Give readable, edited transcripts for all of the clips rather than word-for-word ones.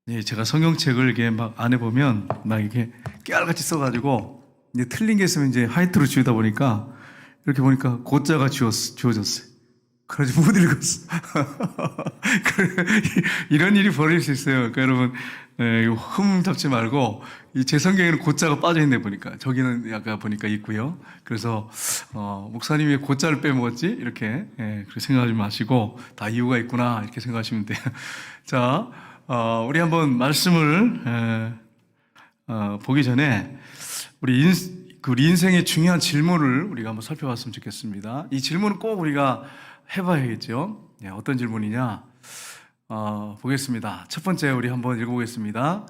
예, 제가 성경책을 이렇게 막 안에 보면 막 이렇게 깨알같이 써가지고 이제 틀린 게 있으면 이제 화이트로 지우다 보니까 이렇게 보니까 고자가 지워졌어요. 그래가지고 못 읽었어. 이런 일이 벌어질 수 있어요. 그러니까 여러분, 흠 잡지 말고, 제 성경에는 고자가 빠져있네 보니까. 저기는 아까 보니까 있고요. 그래서, 목사님이 왜 고자를 빼먹었지? 이렇게, 그렇게 생각하지 마시고, 다 이유가 있구나. 이렇게 생각하시면 돼요. 자, 우리 한번 말씀을, 보기 전에, 우리 인생의 중요한 질문을 우리가 한번 살펴봤으면 좋겠습니다. 이 질문은 꼭 우리가 해봐야겠죠. 어떤 질문이냐? 보겠습니다. 첫 번째 우리 한번 읽어보겠습니다.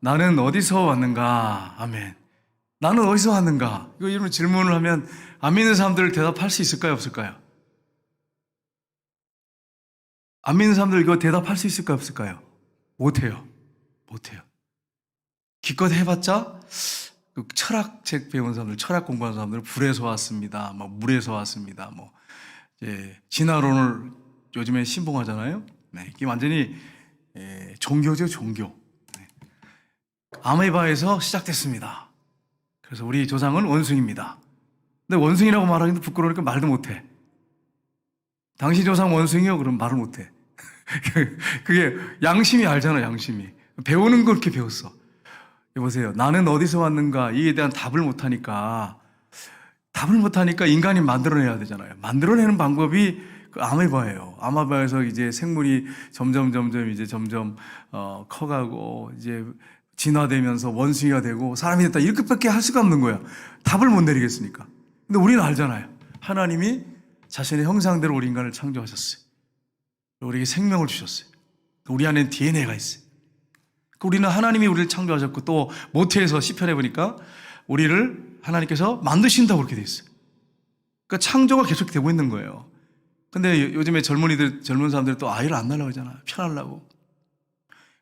나는 어디서 왔는가? 아멘. 나는 어디서 왔는가? 이런 질문을 하면 안 믿는 사람들 대답할 수 있을까요? 없을까요? 안 믿는 사람들 이거 대답할 수 있을까요? 없을까요? 못해요. 못해요. 기껏 해봤자 철학책 배운 사람들, 철학 공부하는 사람들은 불에서 왔습니다. 뭐 물에서 왔습니다. 뭐 진화론을 요즘에 신봉하잖아요. 네, 이게 완전히 종교죠, 종교. 네. 아메바에서 시작됐습니다. 그래서 우리 조상은 원숭이입니다. 근데 원숭이라고 말하기도 부끄러우니까 말도 못해. 당신 조상 원숭이요? 그럼 말을 못해. 그게 양심이 알잖아, 양심이. 배우는 걸 그렇게 배웠어. 여보세요. 나는 어디서 왔는가? 이에 대한 답을 못하니까 인간이 만들어내야 되잖아요. 만들어내는 방법이 그 아메바예요. 아메바에서 이제 생물이 점점 커가고 이제 진화되면서 원숭이가 되고 사람이 됐다. 이렇게밖에 할 수가 없는 거야. 답을 못 내리겠으니까. 근데 우리는 알잖아요. 하나님이 자신의 형상대로 우리 인간을 창조하셨어요. 우리에게 생명을 주셨어요. 우리 안에 DNA가 있어요. 우리는 하나님이 우리를 창조하셨고 또 모태에서 시편에 보니까 우리를 하나님께서 만드신다고 그렇게 돼 있어요. 그러니까 창조가 계속되고 있는 거예요. 근데 요즘에 젊은 사람들 또 아이를 안 낳으려고 하잖아요. 편하려고.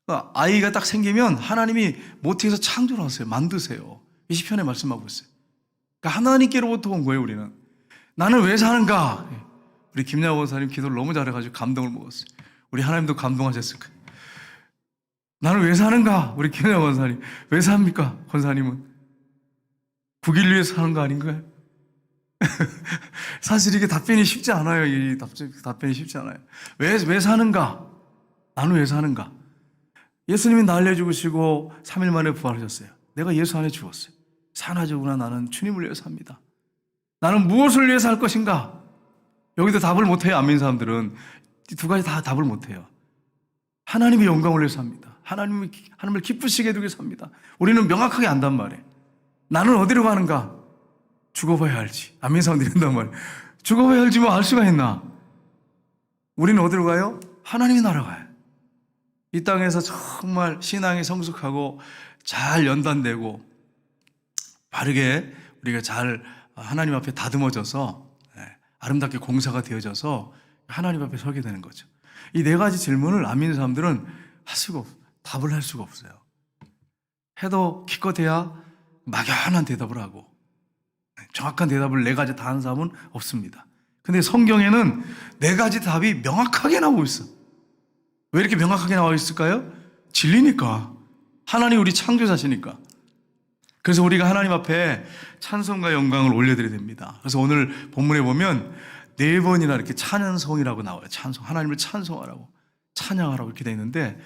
그러니까 아이가 딱 생기면 하나님이 모태에서 창조를 하세요. 만드세요. 이 시편에 말씀하고 있어요. 그러니까 하나님께로부터 온 거예요, 우리는. 나는 왜 사는가? 우리 김야호 권사님 기도를 너무 잘해가지고 감동을 먹었어요. 우리 하나님도 감동하셨을 거예요. 나는 왜 사는가? 우리 김야호 권사님. 왜 삽니까? 권사님은. 국일 위해서 사는 거 아닌가요? 사실 이게 답변이 쉽지 않아요. 이 답변이 쉽지 않아요. 왜 사는가? 나는 왜 사는가? 예수님이 나 알려주시고 3일 만에 부활하셨어요. 내가 예수 안에 죽었어요. 사나지구나 나는 주님을 위해서 삽니다. 나는 무엇을 위해서 할 것인가? 여기도 답을 못해요. 안 믿는 사람들은. 이 두 가지 다 답을 못해요. 하나님의 영광을 위해서 삽니다. 하나님을 기쁘시게 해두기 위해서 삽니다. 우리는 명확하게 안단 말이에요. 나는 어디로 가는가? 죽어봐야 알지. 안 믿는 사람들이 한단 말이에요. 죽어봐야 알지 뭐 알 수가 있나? 우리는 어디로 가요? 하나님의 나라 가요. 이 땅에서 정말 신앙이 성숙하고 잘 연단되고 바르게 우리가 잘 하나님 앞에 다듬어져서 아름답게 공사가 되어져서 하나님 앞에 서게 되는 거죠. 이 네 가지 질문을 안 믿는 사람들은 답을 할 수가 없어요. 해도 기껏해야 막연한 대답을 하고 정확한 대답을 네 가지 다 하는 사람은 없습니다. 근데 성경에는 네 가지 답이 명확하게 나오고 있어. 왜 이렇게 명확하게 나와 있을까요? 진리니까. 하나님 우리 창조자시니까. 그래서 우리가 하나님 앞에 찬송과 영광을 올려드려야 됩니다. 그래서 오늘 본문에 보면 네 번이나 이렇게 찬송이라고 나와요. 찬송. 하나님을 찬송하라고, 찬양하라고 이렇게 되어 있는데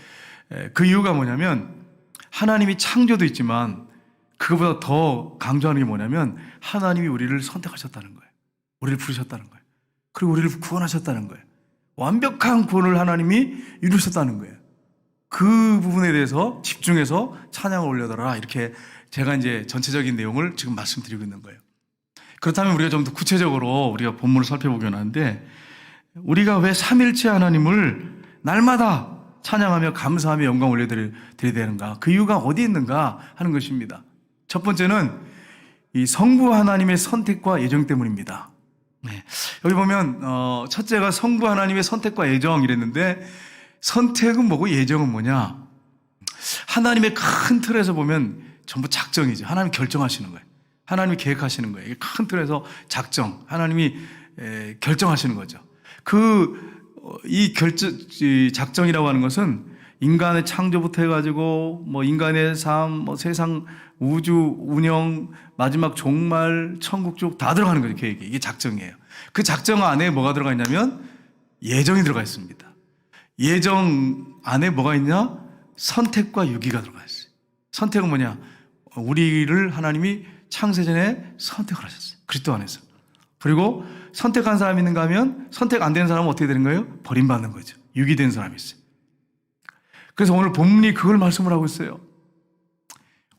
그 이유가 뭐냐면 하나님이 창조도 있지만 그거보다 더 강조하는 게 뭐냐면 하나님이 우리를 선택하셨다는 거예요. 우리를 부르셨다는 거예요. 그리고 우리를 구원하셨다는 거예요. 완벽한 구원을 하나님이 이루셨다는 거예요. 그 부분에 대해서 집중해서 찬양을 올려달라 이렇게 제가 이제 전체적인 내용을 지금 말씀드리고 있는 거예요. 그렇다면 우리가 좀 더 구체적으로 우리가 본문을 살펴보긴 하는데 우리가 왜 삼일체 하나님을 날마다 찬양하며 감사하며 영광 올려드려야 되는가? 그 이유가 어디 있는가 하는 것입니다. 첫 번째는 이 성부 하나님의 선택과 예정 때문입니다. 네. 여기 보면 첫째가 성부 하나님의 선택과 예정 이랬는데 선택은 뭐고 예정은 뭐냐? 하나님의 큰 틀에서 보면 전부 작정이죠. 하나님이 결정하시는 거예요. 하나님이 계획하시는 거예요. 큰 틀에서 작정, 하나님이 결정하시는 거죠. 이 작정이라고 하는 것은 인간의 창조부터 해가지고 뭐 인간의 삶, 뭐 세상 우주 운영, 마지막 종말, 천국 쪽 다 들어가는 거죠. 계획이. 이게 작정이에요. 그 작정 안에 뭐가 들어가 있냐면 예정이 들어가 있습니다. 예정 안에 뭐가 있냐? 선택과 유기가 들어가 있어요. 선택은 뭐냐? 우리를 하나님이 창세전에 선택을 하셨어요. 그리스도 안에서. 그리고 선택한 사람이 있는가 하면 선택 안 된 사람은 어떻게 되는 거예요? 버림받는 거죠. 유기된 사람이 있어요. 그래서 오늘 본문이 그걸 말씀을 하고 있어요.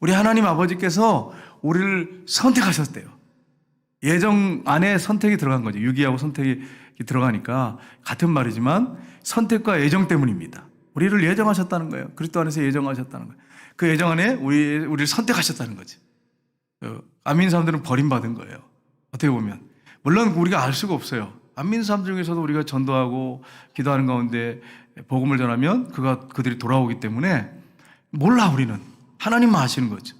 우리 하나님 아버지께서 우리를 선택하셨대요. 예정 안에 선택이 들어간 거죠. 유기하고 선택이 들어가니까 같은 말이지만 선택과 예정 때문입니다. 우리를 예정하셨다는 거예요. 그리스도 안에서 예정하셨다는 거예요. 그 예정 안에 우리를 선택하셨다는 거죠. 안 믿는 사람들은 버림받은 거예요. 어떻게 보면. 물론 우리가 알 수가 없어요. 안 믿는 사람들 중에서도 우리가 전도하고 기도하는 가운데 복음을 전하면 그들이 돌아오기 때문에 몰라 우리는. 하나님만 아시는 거죠.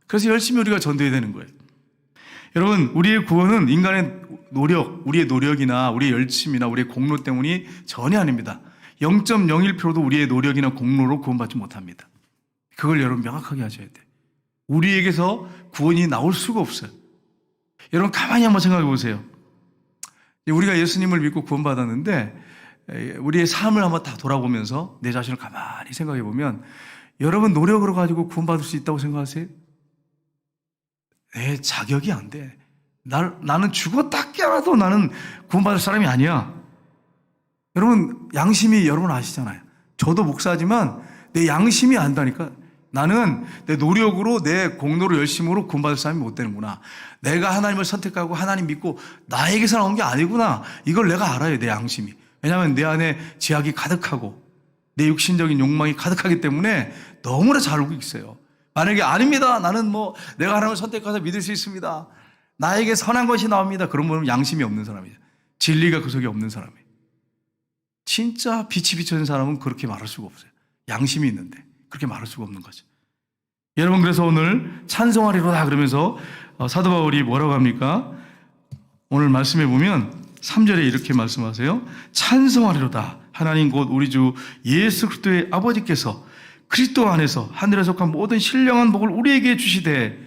그래서 열심히 우리가 전도해야 되는 거예요. 여러분 우리의 구원은 인간의 노력, 우리의 노력이나 우리의 열심이나 우리의 공로 때문이 전혀 아닙니다. 0.01%도 우리의 노력이나 공로로 구원받지 못합니다. 그걸 여러분 명확하게 하셔야 돼요. 우리에게서 구원이 나올 수가 없어요. 여러분 가만히 한번 생각해 보세요. 우리가 예수님을 믿고 구원받았는데 우리의 삶을 한번 다 돌아보면서 내 자신을 가만히 생각해 보면 여러분 노력으로 가지고 구원받을 수 있다고 생각하세요? 내 자격이 안 돼. 나는 죽었다 깨어나도 나는 구원받을 사람이 아니야. 여러분 양심이 여러분 아시잖아요. 저도 목사지만 내 양심이 안다니까. 나는 내 노력으로 내 공로로 열심으로 구원받을 사람이 못 되는구나. 내가 하나님을 선택하고 하나님 믿고 나에게서 나온 게 아니구나. 이걸 내가 알아요. 내 양심이. 왜냐하면 내 안에 죄악이 가득하고 내 육신적인 욕망이 가득하기 때문에 너무나 잘 알고 있어요. 만약에 아닙니다. 나는 내가 하나님을 선택해서 믿을 수 있습니다. 나에게 선한 것이 나옵니다. 그러면 양심이 없는 사람이죠. 진리가 그 속에 없는 사람이에요. 진짜 빛이 비춰진 사람은 그렇게 말할 수가 없어요. 양심이 있는데 그렇게 말할 수가 없는 거죠. 여러분 그래서 오늘 찬송하리로다 그러면서 사도 바울이 뭐라고 합니까? 오늘 말씀해 보면 3절에 이렇게 말씀하세요. 찬송하리로다. 하나님 곧 우리 주 예수 그리스도의 아버지께서 그리스도 안에서 하늘에 속한 모든 신령한 복을 우리에게 주시되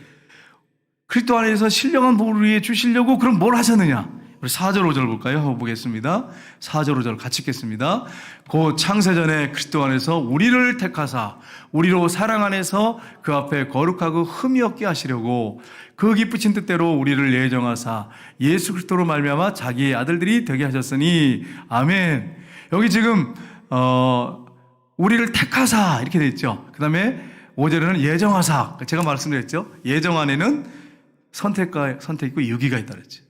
그리스도 안에서 신령한 복을 우리에게 주시려고 그럼 뭘 하셨느냐? 우리 4절 5절 볼까요? 한번 보겠습니다. 4절 5절 같이 읽겠습니다. 곧 창세전에 그리스도 안에서 우리를 택하사 우리로 사랑 안에서 그 앞에 거룩하고 흠이 없게 하시려고 그 기쁘신 뜻대로 우리를 예정하사 예수 그리스도로 말미암아 자기의 아들들이 되게 하셨으니 아멘. 여기 지금 우리를 택하사 이렇게 돼 있죠. 그 다음에 5절에는 예정하사. 제가 말씀드렸죠. 예정 안에는 선택과 선택 있고 유기가 있다 그랬죠.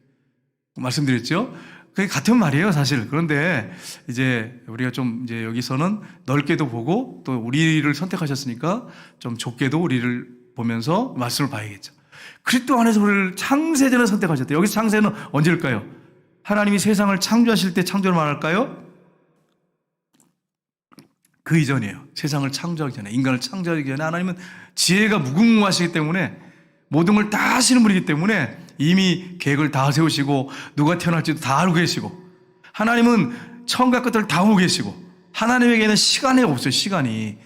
말씀드렸죠. 그게 같은 말이에요, 사실. 그런데 이제 우리가 좀 이제 여기서는 넓게도 보고 또 우리를 선택하셨으니까 좀 좁게도 우리를 보면서 말씀을 봐야겠죠. 그리스도 안에서 우리를 창세전에 선택하셨대요. 여기서 창세는 언제일까요? 하나님이 세상을 창조하실 때 창조를 말할까요? 그 이전이에요. 세상을 창조하기 전에, 인간을 창조하기 전에 하나님은 지혜가 무궁무하시기 때문에 모든 걸 다 하시는 분이기 때문에 이미 계획을 다 세우시고 누가 태어날지도 다 알고 계시고 하나님은 처음과 끝을 다 보고 계시고 하나님에게는 시간이 없어요. 시간이.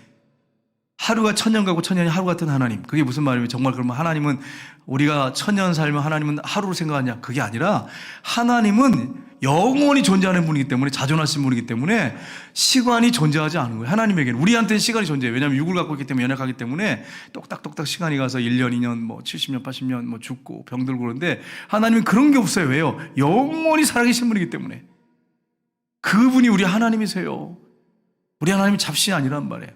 하루가 천년 가고 천년이 하루 같은 하나님. 그게 무슨 말이면 정말 그러면 하나님은 우리가 천년 살면 하나님은 하루로 생각하냐? 그게 아니라 하나님은 영원히 존재하는 분이기 때문에 자존하신 분이기 때문에 시간이 존재하지 않은 거예요. 하나님에게는. 우리한테는 시간이 존재해요. 왜냐하면 육을 갖고 있기 때문에 연약하기 때문에 똑딱똑딱 시간이 가서 1년, 2년, 70년, 80년 죽고 병들고 그러는데 하나님은 그런 게 없어요. 왜요? 영원히 살아계신 분이기 때문에. 그분이 우리 하나님이세요. 우리 하나님이 잡신이 아니란 말이에요.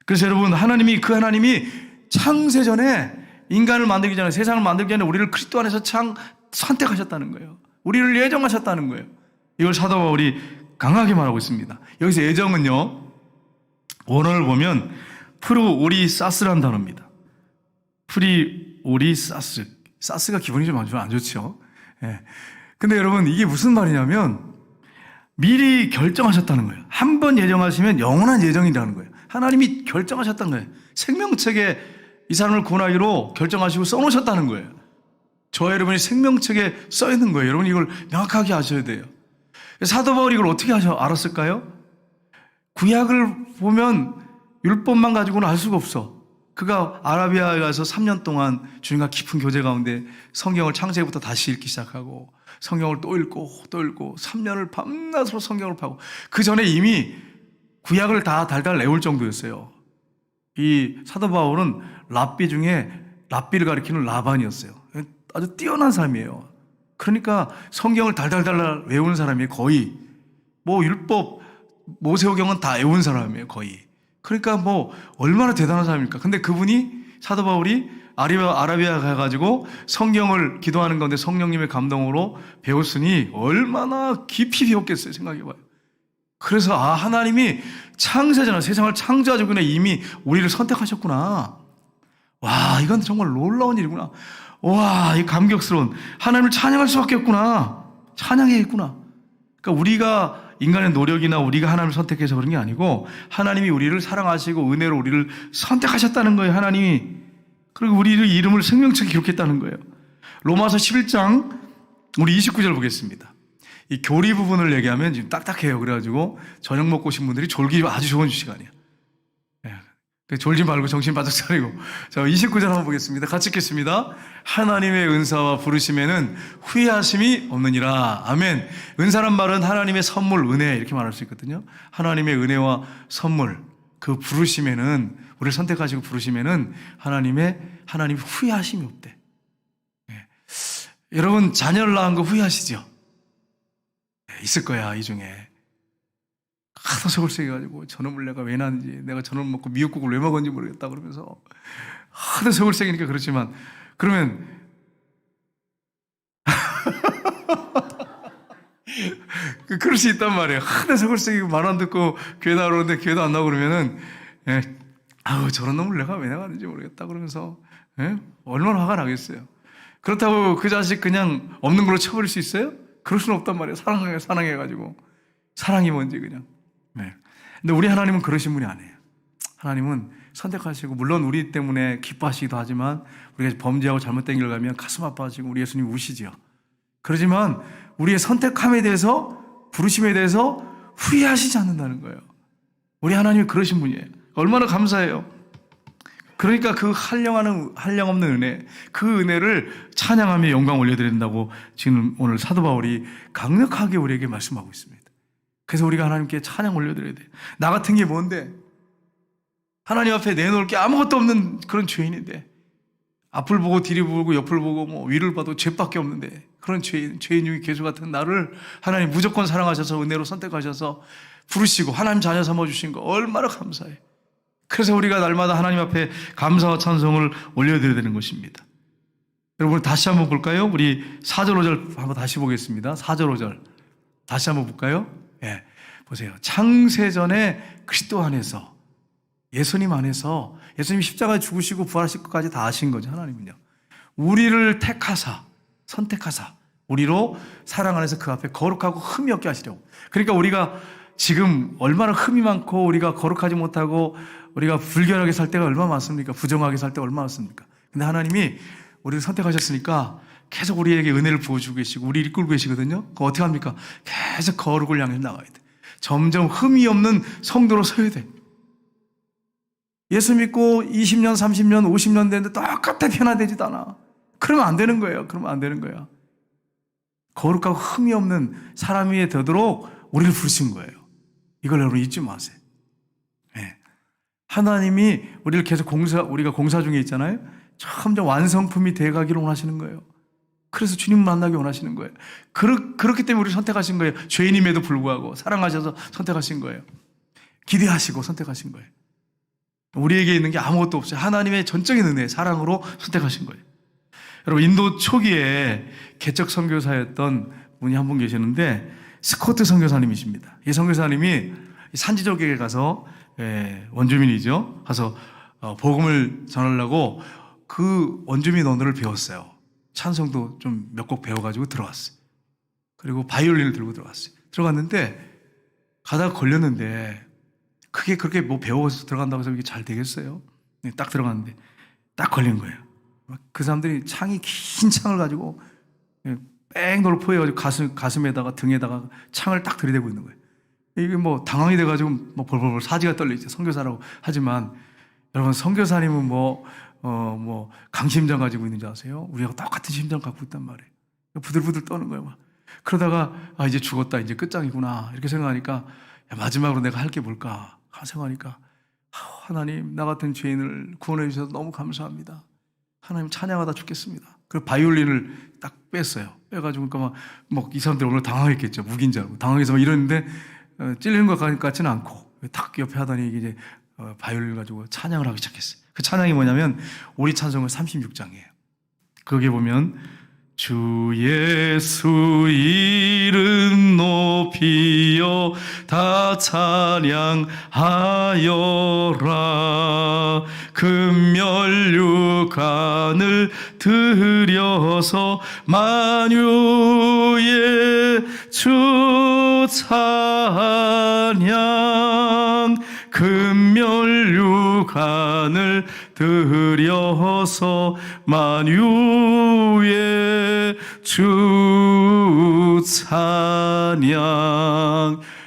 그래서 여러분 그 하나님이 창세전에 인간을 만들기 전에 세상을 만들기 전에 우리를 그리스도 안에서 선택하셨다는 거예요. 우리를 예정하셨다는 거예요. 이걸 사도 바울이 강하게 말하고 있습니다. 여기서 예정은요, 원어를 보면 프루오리사스라는 단어입니다. 프리오리사스. 사스가 기분이 좀 안 좋죠. 예. 근데 여러분 이게 무슨 말이냐면 미리 결정하셨다는 거예요. 한 번 예정하시면 영원한 예정이라는 거예요. 하나님이 결정하셨다는 거예요. 생명책에 이 사람을 구원하기로 결정하시고 써놓으셨다는 거예요. 저와 여러분이 생명책에 써있는 거예요. 여러분 이걸 명확하게 아셔야 돼요. 사도 바울이 이걸 어떻게 알았을까요? 구약을 보면 율법만 가지고는 알 수가 없어. 그가 아라비아에 가서 3년 동안 주님과 깊은 교제 가운데 성경을 창세기부터 다시 읽기 시작하고 성경을 또 읽고 또 읽고 3년을 밤낮으로 성경을 파고 그 전에 이미 구약을 다 달달 외울 정도였어요. 이 사도 바울은 랍비 중에 랍비를 가리키는 라반이었어요. 아주 뛰어난 사람이에요. 그러니까 성경을 달달달 외우는 사람이 거의 뭐 율법 모세오경은 다 외운 사람이에요. 거의. 그러니까 뭐 얼마나 대단한 사람입니까? 근데 그분이 사도 바울이 아라비아 가가지고 성경을 기도하는 건데 성령님의 감동으로 배웠으니 얼마나 깊이 배웠겠어요. 생각해봐요. 그래서 하나님이 창세전에 세상을 창조하기 전에 이미 우리를 선택하셨구나. 와, 이건 정말 놀라운 일이구나. 와, 이 감격스러운 하나님을 찬양할 수밖에 없구나. 찬양해야겠구나. 그러니까 우리가 인간의 노력이나 우리가 하나님을 선택해서 그런 게 아니고 하나님이 우리를 사랑하시고 은혜로 우리를 선택하셨다는 거예요. 하나님이. 그리고 우리의 이름을 생명책에 기록했다는 거예요. 로마서 11장 우리 29절 보겠습니다. 이 교리 부분을 얘기하면 지금 딱딱해요. 그래가지고 저녁 먹고 오신 분들이 졸기 아주 좋은 시간이에요. 졸지 말고 정신 바짝 차리고. 자, 29절 한번 보겠습니다. 같이 읽겠습니다. 하나님의 은사와 부르심에는 후회하심이 없느니라. 아멘. 은사란 말은 하나님의 선물, 은혜 이렇게 말할 수 있거든요. 하나님의 은혜와 선물, 그 부르심에는 우리를 선택하시고 부르심에는 하나님 후회하심이 없대. 네. 여러분 자녀를 낳은 거 후회하시죠? 네, 있을 거야 이 중에. 하도 속을 새겨가지고 저놈을 내가 왜 낳는지, 내가 저놈 먹고 미역국을 왜 먹었는지 모르겠다 그러면서 하도 속을 새기니까 그렇지만 그러면 그럴 수 있단 말이에요. 하도 속을 새기고 말 안 듣고 교회 나오는데 교회도 안 나오고 그러면은 아우 저런 놈을 내가 왜 낳았는지 모르겠다 그러면서 얼마나 화가 나겠어요. 그렇다고 그 자식 그냥 없는 걸로 쳐버릴 수 있어요? 그럴 수는 없단 말이에요. 사랑해가지고 사랑이 뭔지 그냥. 네. 근데 우리 하나님은 그러신 분이 아니에요. 하나님은 선택하시고 물론 우리 때문에 기뻐하시기도 하지만 우리가 범죄하고 잘못된 길을 가면 가슴 아파하시고 우리 예수님 우시지요. 그러지만 우리의 선택함에 대해서 부르심에 대해서 후회하시지 않는다는 거예요. 우리 하나님이 그러신 분이에요. 얼마나 감사해요. 그러니까 그 한량없는 은혜, 그 은혜를 찬양하며 영광 올려드린다고 지금 오늘 사도 바울이 강력하게 우리에게 말씀하고 있습니다. 그래서 우리가 하나님께 찬양 올려드려야 돼요. 나 같은 게 뭔데? 하나님 앞에 내놓을 게 아무것도 없는 그런 죄인인데 앞을 보고 뒤를 보고 옆을 보고 뭐 위를 봐도 죄밖에 없는데 그런 죄인 중에 개수 같은 나를 하나님 무조건 사랑하셔서 은혜로 선택하셔서 부르시고 하나님 자녀 삼아주신 거 얼마나 감사해. 그래서 우리가 날마다 하나님 앞에 감사와 찬송을 올려드려야 되는 것입니다. 여러분 다시 한번 볼까요? 우리 4절 5절 한번 다시 보겠습니다. 4절 5절 다시 한번 볼까요? 예, 보세요. 창세전에 그리스도 안에서 예수님 안에서 예수님이 십자가에 죽으시고 부활하실 것까지 다 아신 거죠. 하나님은요. 우리를 택하사 선택하사 우리로 사랑 안에서 그 앞에 거룩하고 흠이 없게 하시려고. 그러니까 우리가 지금 얼마나 흠이 많고 우리가 거룩하지 못하고 우리가 불결하게 살 때가 얼마나 많습니까? 부정하게 살 때가 얼마나 많습니까? 근데 하나님이 우리를 선택하셨으니까 계속 우리에게 은혜를 부어주고 계시고 우리를 이끌고 계시거든요. 그럼 어떻게 합니까? 계속 거룩을 향해 나가야 돼. 점점 흠이 없는 성도로 서야 돼. 예수 믿고 20년, 30년, 50년 됐는데 똑같아 변화되지도 않아. 그러면 안 되는 거예요. 그러면 안 되는 거야. 거룩하고 흠이 없는 사람이 되도록 우리를 부르신 거예요. 이걸 여러분 잊지 마세요. 네. 하나님이 우리를 계속 우리가 공사 중에 있잖아요. 점점 완성품이 돼가기를 원하시는 거예요. 그래서 주님을 만나기 원하시는 거예요. 그렇기 때문에 우리를 선택하신 거예요. 죄인임에도 불구하고 사랑하셔서 선택하신 거예요. 기대하시고 선택하신 거예요. 우리에게 있는 게 아무것도 없어요. 하나님의 전적인 은혜, 사랑으로 선택하신 거예요. 여러분 인도 초기에 개척 선교사였던 분이 한 분 계시는데 스코트 선교사님이십니다. 이 선교사님이 산지 지역에 가서 원주민이죠. 가서 복음을 전하려고 그 원주민 언어를 배웠어요. 찬송도 좀 몇 곡 배워가지고 들어왔어요. 그리고 바이올린을 들고 들어갔어요. 들어갔는데 가다가 걸렸는데 그게 그렇게 뭐 배워서 들어간다고 해서 이게 잘 되겠어요? 딱 들어갔는데 딱 걸린 거예요. 그 사람들이 긴 창을 가지고 뺑 돌포해가지고 가슴에다가 등에다가 창을 딱 들이대고 있는 거예요. 이게 뭐 당황이 돼가지고 뭐 벌벌벌 사지가 떨리죠. 선교사라고 하지만 여러분 선교사님은 뭐 강심장 가지고 있는 줄 아세요? 우리하고 똑같은 심장 갖고 있단 말이에요. 부들부들 떠는 거예요. 막. 그러다가 이제 죽었다, 이제 끝장이구나 이렇게 생각하니까 마지막으로 내가 할 게 뭘까 생각하니까 하나님, 나 같은 죄인을 구원해 주셔서 너무 감사합니다. 하나님 찬양하다 죽겠습니다. 그 바이올린을 딱 뺐어요. 빼가지고 그러니까 막 이 사람들 오늘 당황했겠죠. 무기인 줄 알고 당황해서 막 이러는데 찔리는 것 같지는 않고 탁 옆에 하더니 이제 바이올린 가지고 찬양을 하기 시작했어요. 그 찬양이 뭐냐면 우리 찬송은 36장이에요. 거기에 보면 주 예수 이름 높이여 다 찬양하여라. 금면류관을 들여서 만유의 주 찬양. 금면류관을 들여서 만유의 주 찬양.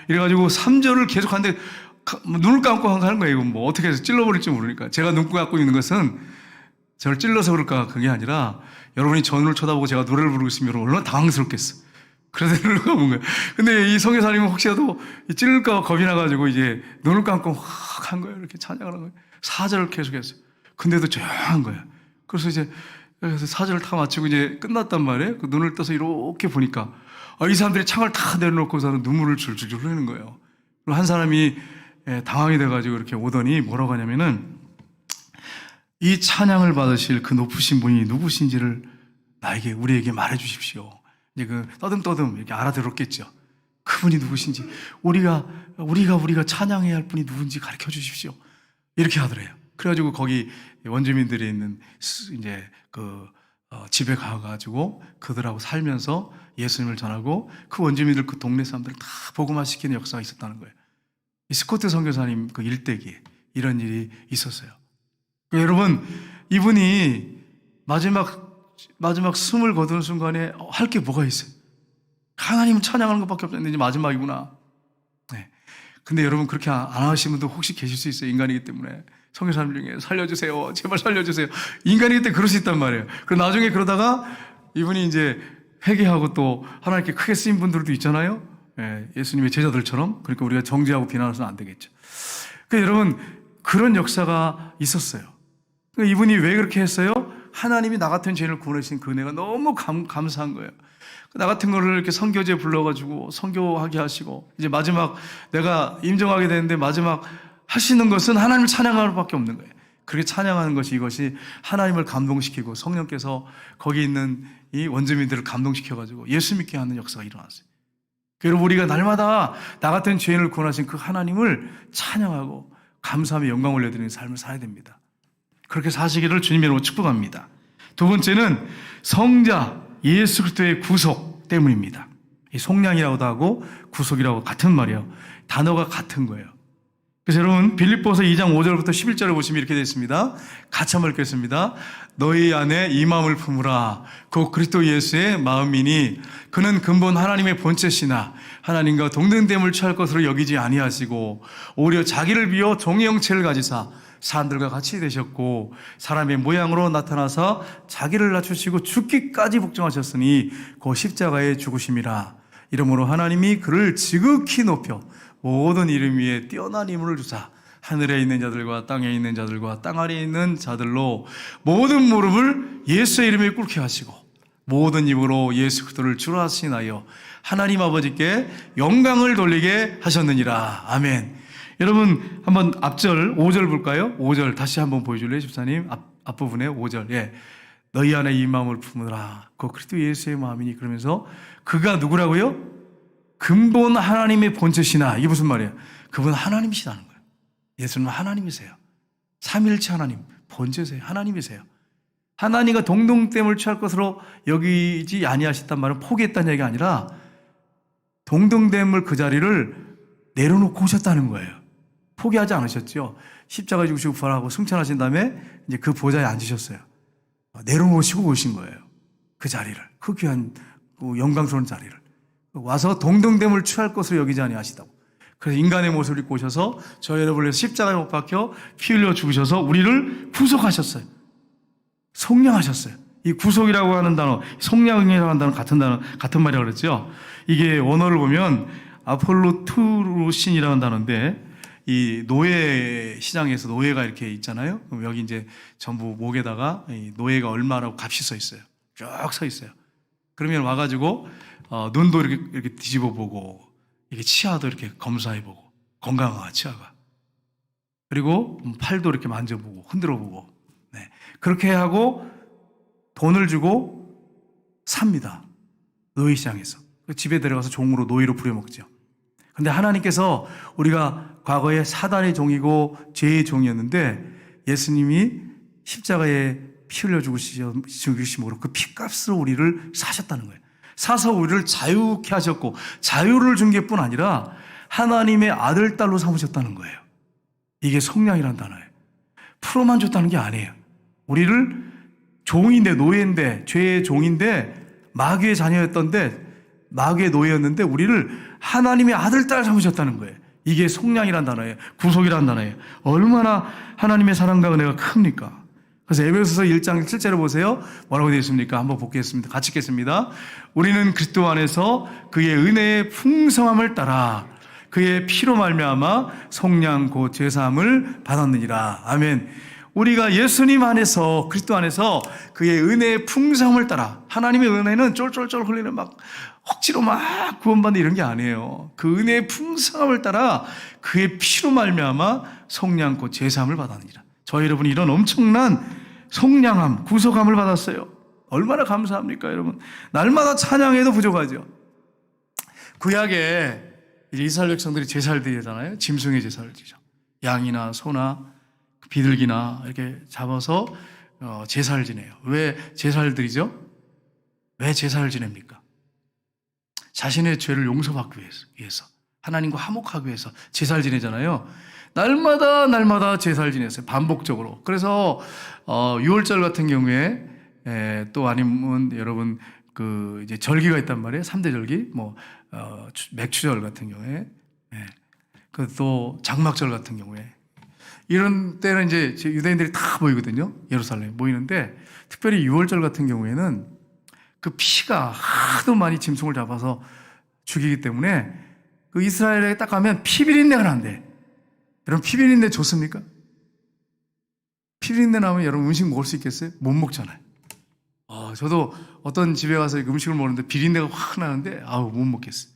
이래가지고 3절을 계속 하는데 눈을 감고 하는 거예요. 이건 뭐 어떻게 해서 찔러버릴지 모르니까. 제가 눈 감고 있는 것은 저를 찔러서 그럴까 그게 아니라 여러분이 저 눈을 쳐다보고 제가 노래를 부르고 있으면 여러분 얼마나 당황스럽겠어. 그래서 눈을 감은 거예요. 근데 이 선교사님은 혹시라도 찔릴까 겁이 나가지고 이제 눈을 감고 확 한 거예요. 이렇게 찬양을 한 거예요. 4절을 계속했어요. 근데도 조용한 거예요. 그래서 이제 4절을 다 마치고 이제 끝났단 말이에요. 그 눈을 떠서 이렇게 보니까 이 사람들이 창을 다 내려놓고서는 눈물을 줄줄줄 흐르는 거예요. 그리고 한 사람이 당황이 돼가지고 이렇게 오더니 뭐라고 하냐면은 이 찬양을 받으실 그 높으신 분이 누구신지를 우리에게 말해 주십시오. 이제 그 떠듬떠듬 이렇게 알아들었겠죠. 그분이 누구신지 우리가 찬양해야 할 분이 누군지 가르쳐 주십시오. 이렇게 하더래요. 그래가지고 거기 원주민들이 있는 이제 집에 가가지고 그들하고 살면서 예수님을 전하고 그 원주민들 그 동네 사람들을 다 복음화시키는 역사가 있었다는 거예요. 이 스코트 선교사님 그 일대기에 이런 일이 있었어요. 여러분, 이분이 마지막 숨을 거두는 순간에 할 게 뭐가 있어요? 하나님은 찬양하는 것밖에 없는데 이제 마지막이구나. 네. 근데 여러분 그렇게 안 하시는 분도 혹시 계실 수 있어요. 인간이기 때문에. 선교사님 중에 살려주세요. 제발 살려주세요. 인간이기 때문에 그럴 수 있단 말이에요. 그리고 나중에 그러다가 이분이 이제 회개하고 또 하나님께 크게 쓰인 분들도 있잖아요. 예수님의 제자들처럼. 그러니까 우리가 정죄하고 비난해서는 안 되겠죠. 그러니까 여러분 그런 역사가 있었어요. 그러니까 이분이 왜 그렇게 했어요? 하나님이 나 같은 죄인을 구원하신 그 은혜가 너무 감사한 거예요. 나 같은 거를 이렇게 선교제 불러가지고 선교하게 하시고 이제 마지막 내가 임종하게 되는데 마지막 하시는 것은 하나님을 찬양하는 것밖에 없는 거예요. 그렇게 찬양하는 것이 이것이 하나님을 감동시키고 성령께서 거기 있는 이 원주민들을 감동시켜가지고 예수 믿게 하는 역사가 일어났어요. 그리고 우리가 날마다 나 같은 죄인을 구원하신 그 하나님을 찬양하고 감사하며 영광 올려드리는 삶을 살아야 됩니다. 그렇게 사시기를 주님의 이름으로 축복합니다. 두 번째는 성자 예수 그리스도의 구속 때문입니다. 이 속량이라고도 하고 구속이라고 같은 말이에요. 단어가 같은 거예요. 그래서 여러분 빌립보서 2장 5절부터 11절을 보시면 이렇게 되어 있습니다. 같이 한번 읽겠습니다. 너희 안에 이 마음을 품으라. 곧 그리스도 예수의 마음이니 그는 근본 하나님의 본체시나 하나님과 동등됨을 취할 것으로 여기지 아니하시고 오히려 자기를 비워 종의 형체를 가지사 사람들과 같이 되셨고 사람의 모양으로 나타나서 자기를 낮추시고 죽기까지 복종하셨으니 그 십자가의 죽으심이라. 이러므로 하나님이 그를 지극히 높여 모든 이름 위에 뛰어난 힘을 주사 하늘에 있는 자들과 땅에 있는 자들과 땅 아래에 있는 자들로 모든 무릎을 예수의 이름에 꿇게 하시고 모든 입으로 예수 그리스도를 주로 하시나요 하나님 아버지께 영광을 돌리게 하셨느니라. 아멘. 여러분 한번 앞절 5절 볼까요? 5절 다시 한번 보여줄래요? 집사님 앞부분에 5절 너희 안에 이 마음을 품으라. 그 그리스도 예수의 마음이니 그러면서 그가 누구라고요? 근본 하나님의 본체시나. 이게 무슨 말이에요? 그분 하나님이시다는 거예요. 예수님은 하나님이세요. 삼위일체 하나님 본체세요. 하나님이세요. 하나님과 동등됨을 취할 것으로 여기지 아니하셨단 말은 포기했다는 얘기가 아니라 동등됨을 그 자리를 내려놓고 오셨다는 거예요. 포기하지 않으셨죠. 십자가 죽으시고 부활하고 승천하신 다음에 이제 그 보좌에 앉으셨어요. 내려놓으시고 오신 거예요. 그 자리를, 그 귀한 영광스러운 자리를 와서 동등됨을 취할 것으로 여기지 아니하시다고. 그래서 인간의 모습을 입고 오셔서 저 여러분을 위해서 십자가에 못 박혀 피 흘려 죽으셔서 우리를 구속하셨어요. 속량하셨어요. 이 구속이라고 하는 단어, 속량이라고 하는 단어 같은 말이라고 그랬죠. 이게 원어를 보면 아폴로투루신이라는 단어인데, 이 노예 시장에서 노예가 이렇게 있잖아요. 그럼 여기 이제 전부 목에다가 이 노예가 얼마라고 값이 써 있어요. 쭉 서 있어요. 그러면 와가지고 눈도 이렇게 뒤집어 보고, 이게 치아도 이렇게 검사해 보고, 건강한가 치아가. 그리고 팔도 이렇게 만져보고 흔들어 보고, 네. 그렇게 하고 돈을 주고 삽니다. 노예 시장에서. 집에 들어가서 종으로 노예로 부려먹죠. 근데 하나님께서 우리가 과거에 사단의 종이고 죄의 종이었는데 예수님이 십자가에 피 흘려 죽으심으로 그 피값으로 우리를 사셨다는 거예요. 사서 우리를 자유케 하셨고, 자유를 준 게뿐 아니라 하나님의 아들, 딸로 삼으셨다는 거예요. 이게 속량이라는 단어예요. 풀어만 줬다는 게 아니에요. 우리를 종인데, 노예인데, 죄의 종인데, 마귀의 자녀였던데, 마귀의 노예였는데 우리를 하나님의 아들, 딸 삼으셨다는 거예요. 이게 속량이란 단어예요. 구속이란 단어예요. 얼마나 하나님의 사랑과 은혜가 큽니까? 그래서 에베소서 1장 7절을 보세요. 뭐라고 되어 있습니까? 한번 보겠습니다. 같이 읽겠습니다. 우리는 그리스도 안에서 그의 은혜의 풍성함을 따라 그의 피로 말미암아 속량 곧 죄사함을 받았느니라. 아멘. 우리가 예수님 안에서, 그리스도 안에서 그의 은혜의 풍성함을 따라, 하나님의 은혜는 쫄쫄쫄 흘리는 막 억지로 막 구원받는 이런 게 아니에요. 그 은혜의 풍성함을 따라 그의 피로 말미암아 속량 곧 죄사함을 받았느니라. 저 여러분이 이런 엄청난 속량함, 구속함을 받았어요. 얼마나 감사합니까, 여러분? 날마다 찬양해도 부족하죠. 구약에 이스라엘 백성들이 제사를 드리잖아요. 짐승의 제사를 드리죠. 양이나 소나 비둘기나 이렇게 잡아서 제사를 지내요. 왜 제사를 드리죠? 왜 제사를 지냅니까? 자신의 죄를 용서받기 위해서, 하나님과 화목하기 위해서 제사를 지내잖아요. 날마다 제사를 지냈어요. 반복적으로. 그래서 6월절 같은 경우에 또 아니면 여러분 그 이제 절기가 있단 말이에요. 3대 절기, 맥추절 같은 경우에, 그 또 장막절 같은 경우에, 이런 때는 이제 유대인들이 다 모이거든요. 예루살렘에 모이는데, 특별히 6월절 같은 경우에는 그 피가 하도 많이 짐승을 잡아서 죽이기 때문에 그 이스라엘에 딱 가면 피비린내가 난대. 여러분, 피비린내 좋습니까? 피비린내 나면 여러분 음식 먹을 수 있겠어요? 못 먹잖아요. 저도 어떤 집에 가서 음식을 먹는데 비린내가 확 나는데 못 먹겠어요.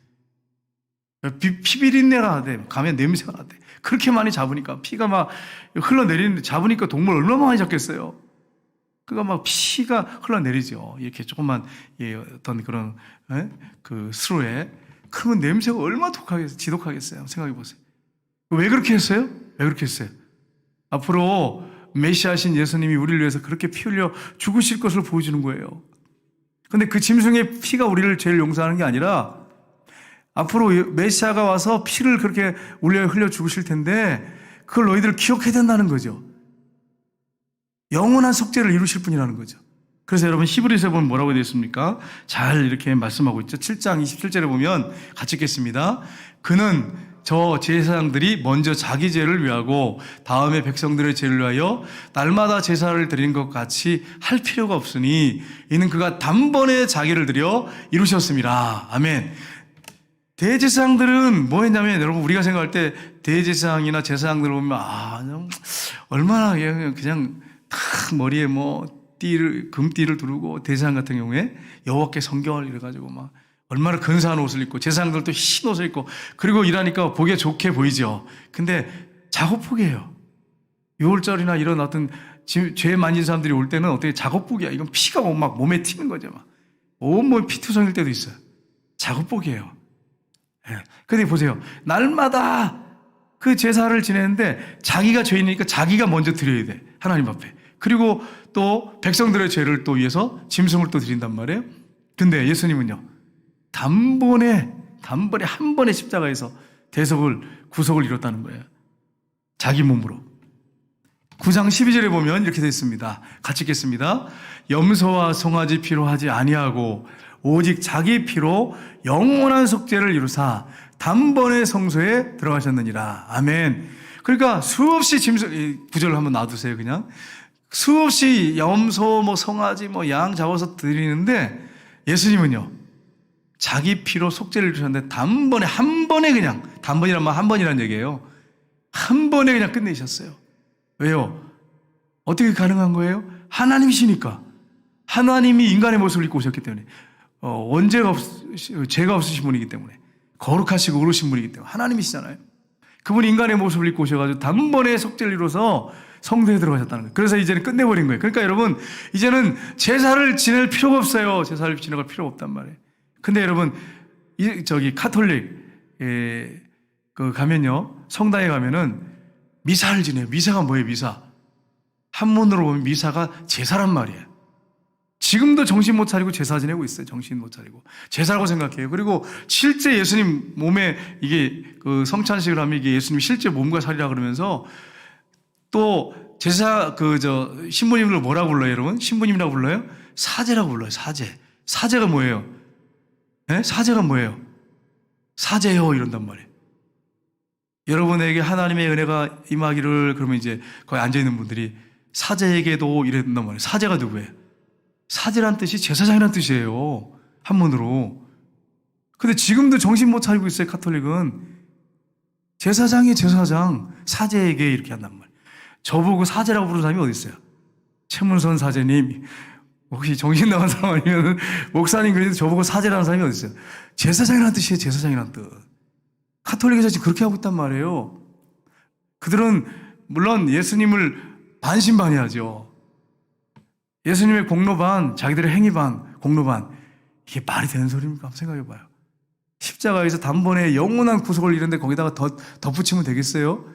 피비린내가 나대. 가면 냄새가 나대. 그렇게 많이 잡으니까 피가 막 흘러내리는데, 잡으니까 동물 얼마나 많이 잡겠어요. 그러니까 막 피가 흘러내리죠. 이렇게 조금만 어떤 그런 그 수로에. 그러면 냄새가 얼마나 지독하겠어요. 생각해 보세요. 왜 그렇게 했어요? 왜 그렇게 했어요? 앞으로 메시아신 예수님이 우리를 위해서 그렇게 피 흘려 죽으실 것을 보여주는 거예요. 근데 그 짐승의 피가 우리를 죄를 용서하는 게 아니라, 앞으로 메시아가 와서 피를 그렇게 흘려 죽으실 텐데 그걸 너희들 기억해야 된다는 거죠. 영원한 속죄를 이루실 분이라는 거죠. 그래서 여러분 히브리서에 보면 뭐라고 되어 있습니까? 잘 이렇게 말씀하고 있죠. 7장 27절에 보면 같이 읽겠습니다. 그는 저 제사장들이 먼저 자기 죄를 위하고 다음에 백성들의 죄를 위하여 날마다 제사를 드리는 것 같이 할 필요가 없으니 이는 그가 단번에 자기를 드려 이루셨습니다. 아멘. 대제사장들은 뭐 했냐면, 여러분 우리가 생각할 때 대제사장이나 제사장들 보면 얼마나 그냥 탁 머리에 금띠를 두르고, 대제사장 같은 경우에 여호와께 성결 이래가지고 막 얼마나 근사한 옷을 입고, 제사장들도 흰 옷을 입고, 그리고 일하니까 보기에 좋게 보이죠. 근데 작업복이에요. 6월절이나 이런 어떤 죄 만진 사람들이 올 때는 어떻게 작업복이야. 이건 피가 막 몸에 튀는 거죠. 막 온몸이 피투성일 때도 있어요. 작업복이에요. 근데 보세요. 날마다 그 제사를 지내는데 자기가 죄인이니까 자기가 먼저 드려야 돼. 하나님 앞에. 그리고 또 백성들의 죄를 또 위해서 짐승을 또 드린단 말이에요. 근데 예수님은요, 단번에 한 번의 십자가에서 구속을 이뤘다는 거예요. 자기 몸으로. 9장 12절에 보면 이렇게 되어 있습니다. 같이 읽겠습니다. 염소와 송아지 피로 하지 아니하고 오직 자기 피로 영원한 속죄를 이루사 단번에 성소에 들어가셨느니라. 아멘. 그러니까 수없이 구절을 한번 놔두세요. 그냥 수없이 염소, 송아지, 양 잡아서 드리는데 예수님은요, 자기 피로 속죄를 주셨는데 단번에, 한 번에 그냥, 단번이란 말 한 번이란 얘기예요. 한 번에 그냥 끝내셨어요. 왜요? 어떻게 가능한 거예요? 하나님이시니까. 하나님이 인간의 모습을 입고 오셨기 때문에, 죄가 없으신 분이기 때문에, 거룩하시고 의로우신 분이기 때문에 하나님이시잖아요. 그분이 인간의 모습을 입고 오셔가지고 단번에 속죄를 이루어서 성소에 들어가셨다는 거예요. 그래서 이제는 끝내버린 거예요. 그러니까 여러분, 이제는 제사를 지낼 필요가 없어요. 제사를 지내갈 필요가 없단 말이에요. 근데 여러분, 카톨릭, 가면요, 성당에 가면은 미사를 지내요. 미사가 뭐예요, 미사? 한문으로 보면 미사가 제사란 말이에요. 지금도 정신 못 차리고 제사 지내고 있어요. 정신 못 차리고. 제사라고 생각해요. 그리고 실제 예수님 몸에 이게 성찬식을 하면 이게 예수님 실제 몸과 살이라 그러면서 또 제사, 신부님을 뭐라고 불러요, 여러분? 신부님이라고 불러요? 사제라고 불러요, 사제. 사제가 뭐예요? 네? 사제가 뭐예요? 사제요, 이런단 말이에요. 여러분에게 하나님의 은혜가 임하기를, 그러면 이제 거기 앉아있는 분들이 사제에게도 이랬단 말이에요. 사제가 누구예요? 사제란 뜻이 제사장이란 뜻이에요. 한문으로. 근데 지금도 정신 못 차리고 있어요, 카톨릭은. 제사장이 제사장, 사제에게 이렇게 한단 말이에요. 저보고 사제라고 부르는 사람이 어디 있어요? 최문선 사제님, 혹시 정신 나간 사람 아니면 목사님, 그래도 저보고 사제라는 사람이 어디 있어요? 제사장이라는 뜻이에요, 제사장이라는 뜻. 카톨릭에서 지금 그렇게 하고 있단 말이에요. 그들은 물론 예수님을 반신반의하죠. 예수님의 공로 반, 자기들의 행위 반, 공로 반. 이게 말이 되는 소리입니까? 한번 생각해봐요. 십자가에서 단번에 영원한 구속을 이루는데 거기다가 덧붙이면 되겠어요?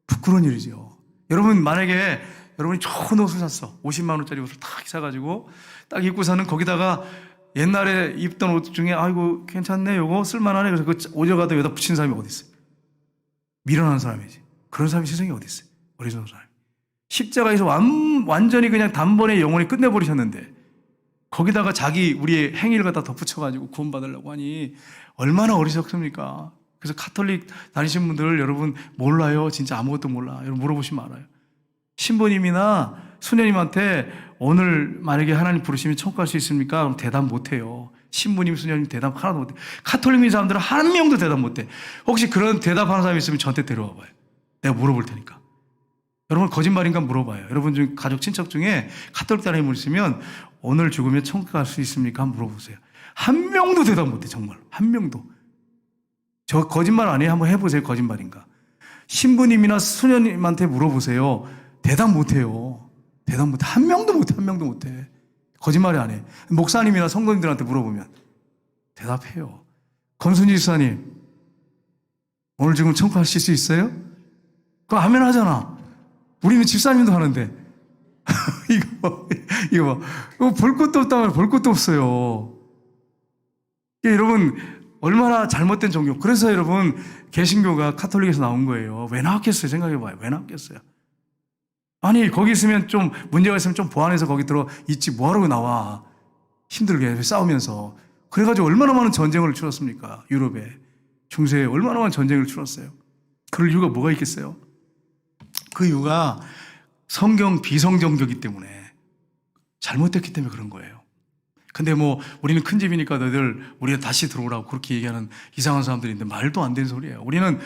부끄러운 일이죠. 여러분, 만약에 여러분이 좋은 옷을 샀어. 50만 원짜리 옷을 딱 사가지고 딱 입고 사는, 거기다가 옛날에 입던 옷 중에 아이고 괜찮네, 요거 쓸만하네, 그래서 그 오져가다 여기다 붙이는 사람이 어디 있어요? 밀어넣은 사람이지. 그런 사람이 세상에 어디 있어요? 어리석은 사람이. 십자가에서 완전히 그냥 단번에 영원히 끝내버리셨는데 거기다가 우리의 행위를 갖다 덧붙여가지고 구원받으려고 하니 얼마나 어리석습니까? 그래서 카톨릭 다니신 분들, 여러분 몰라요? 진짜 아무것도 몰라. 여러분 물어보시면 알아요. 신부님이나 수녀님한테 오늘 만약에 하나님 부르시면 천국 갈 수 있습니까? 그럼 대답 못해요. 신부님, 수녀님 대답 하나도 못해. 카톨릭 믿는 사람들은 한 명도 대답 못해. 혹시 그런 대답하는 사람이 있으면 저한테 데려와 봐요. 내가 물어볼 테니까. 여러분 거짓말인가 물어봐요. 여러분 중 가족 친척 중에 카톨릭 다니는 분 있으면 오늘 죽으면 천국 갈 수 있습니까? 한번 물어보세요. 한 명도 대답 못해. 정말 한 명도. 저 거짓말 아니에요? 한번 해보세요. 거짓말인가. 신부님이나 수녀님한테 물어보세요. 대답 못해요. 대답 못해. 한 명도 못해. 한 명도 못해. 거짓말이 아니에요. 목사님이나 성도님들한테 물어보면 대답해요. 검순지 집사님, 오늘 지금 천국 가실 수 있어요? 그거 아멘 하잖아. 우리는 집사님도 하는데. 이거 볼 것도 없다면 볼 것도 없어요. 여러분, 얼마나 잘못된 종교. 그래서 여러분, 개신교가 카톨릭에서 나온 거예요. 왜 나왔겠어요? 생각해봐요. 왜 나왔겠어요? 아니, 거기 있으면 좀, 문제가 있으면 좀 보완해서 거기 들어 있지. 뭐하러 나와? 힘들게 싸우면서. 그래가지고 얼마나 많은 전쟁을 치렀습니까? 유럽에. 중세에 얼마나 많은 전쟁을 치렀어요. 그럴 이유가 뭐가 있겠어요? 그 이유가 성경 비성경교이기 때문에, 잘못됐기 때문에 그런 거예요. 근데 우리는 큰 집이니까 우리는 다시 들어오라고 그렇게 얘기하는 이상한 사람들인데 말도 안 되는 소리예요. 우리는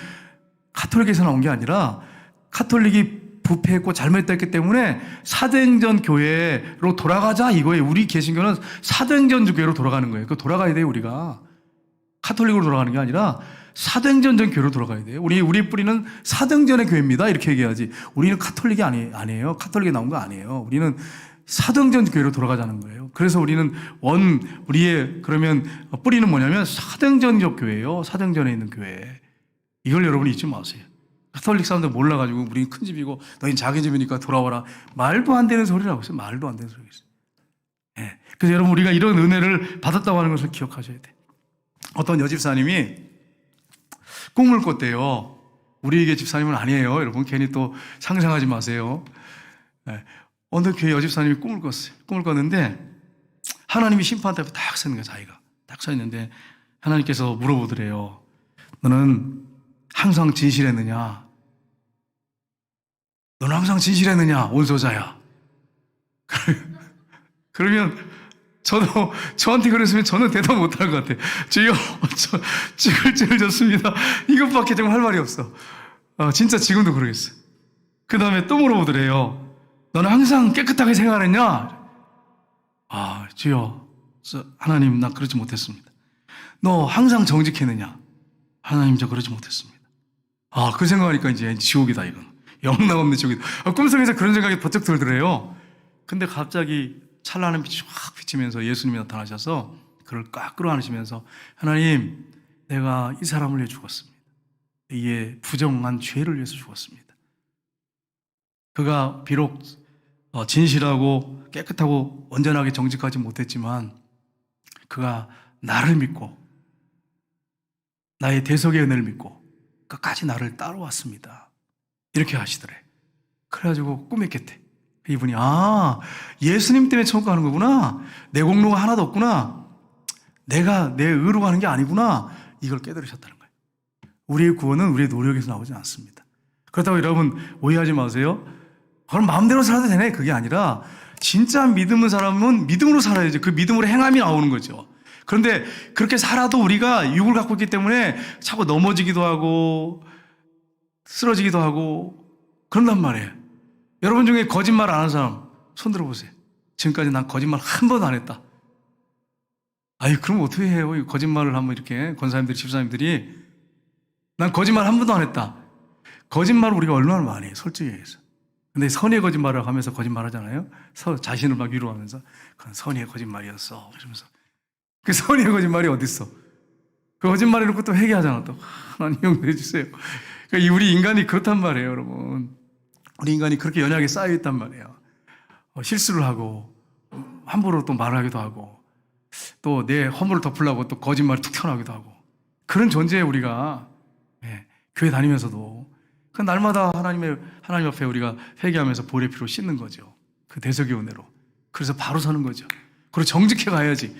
카톨릭에서 나온 게 아니라 카톨릭이 부패했고 잘못됐기 때문에 사도행전 교회로 돌아가자 이거예요. 우리 개신교는 사도행전 교회로 돌아가는 거예요. 그 돌아가야 돼요, 우리가. 카톨릭으로 돌아가는 게 아니라 사도행전 교회로 돌아가야 돼요. 우리 뿌리는 사도행전의 교회입니다. 이렇게 얘기하지. 우리는 카톨릭이 아니에요. 카톨릭에 나온 거 아니에요. 우리는 사도행전 교회로 돌아가자는 거예요. 그래서 우리는 우리의 그러면 뿌리는 뭐냐면 사도행전적 교회예요. 사도행전에 있는 교회. 이걸 여러분이 잊지 마세요. 카톨릭 사람들 몰라가지고 우리는 큰 집이고 너희는 작은 집이니까 돌아와라. 말도 안 되는 소리라고 했어요. 말도 안 되는 소리가 있어요. 네. 그래서 여러분, 우리가 이런 은혜를 받았다고 하는 것을 기억하셔야 돼요. 어떤 여집사님이 꿈을 꿨대요. 우리에게 집사님은 아니에요. 여러분 괜히 또 상상하지 마세요. 네. 어느 교회 여집사님이 꿈을 꿨어요. 꿈을 꿨는데 하나님이 심판대 앞에 딱 서 있는 거예요. 자기가 딱 서 있는데 하나님께서 물어보더래요. 너는 항상 진실했느냐? 너는 항상 진실했느냐? 온소자야. 그러면 저한테 그랬으면 저는 대답 못할 것 같아요. 주여, 저 찌글찌글 졌습니다. 이것밖에 정말 할 말이 없어. 진짜 지금도 그러겠어요. 그 다음에 또 물어보더래요. 너는 항상 깨끗하게 생활했냐? 주여, 하나님, 나 그러지 못했습니다. 너 항상 정직했느냐? 하나님, 저 그러지 못했습니다. 그 생각하니까 이제 지옥이다, 이건. 영락없는 지옥이다. 꿈속에서 그런 생각이 번쩍 들더래요. 근데 갑자기 찬란한 빛이 확 비치면서 예수님이 나타나셔서 그를 꽉 끌어안으시면서 하나님, 내가 이 사람을 위해 죽었습니다. 이에 부정한 죄를 위해서 죽었습니다. 그가 비록 진실하고 깨끗하고 온전하게 정직하지 못했지만 그가 나를 믿고 나의 대속의 은혜를 믿고 끝까지 나를 따라왔습니다. 이렇게 하시더래. 그래가지고 꿈에 깼대. 이분이 예수님 때문에 천국 가는 거구나. 내 공로가 하나도 없구나. 내가 내 의로 가는 게 아니구나. 이걸 깨달으셨다는 거예요. 우리의 구원은 우리의 노력에서 나오지 않습니다. 그렇다고 여러분 오해하지 마세요. 그럼 마음대로 살아도 되네. 그게 아니라 진짜 믿음은 사람은 믿음으로 살아야지. 그 믿음으로 행함이 나오는 거죠. 그런데 그렇게 살아도 우리가 육을 갖고 있기 때문에 자꾸 넘어지기도 하고 쓰러지기도 하고 그런단 말이에요. 여러분 중에 거짓말 안 하는 사람 손 들어보세요. 지금까지 난 거짓말 한 번도 안 했다. 그럼 어떻게 해요? 거짓말을 하면 이렇게 권사님들이 집사님들이 난 거짓말 한 번도 안 했다. 거짓말을 우리가 얼마나 많이 해요, 솔직히 얘기해서. 근데 선의의 거짓말을 하면서 거짓말 하잖아요. 자신을 막 위로하면서 그건 선의의 거짓말이었어. 그러면서 그 선의의 거짓말이 어딨어? 그 거짓말 해놓고 또 회개하잖아. 또 하나님 용서해 주세요. 그러니까 우리 인간이 그렇단 말이에요, 여러분. 우리 인간이 그렇게 연약하게 쌓여있단 말이에요. 실수를 하고 함부로 또 말하기도 하고 또 내 허물을 덮으려고 또 거짓말을 툭 튀어나오기도 하고 그런 존재에 우리가 교회 다니면서도 그 날마다 하나님 앞에 우리가 회개하면서 보혈의 피로 씻는 거죠. 그 대속의 은혜로. 그래서 바로 서는 거죠. 그리고 정직해 가야지.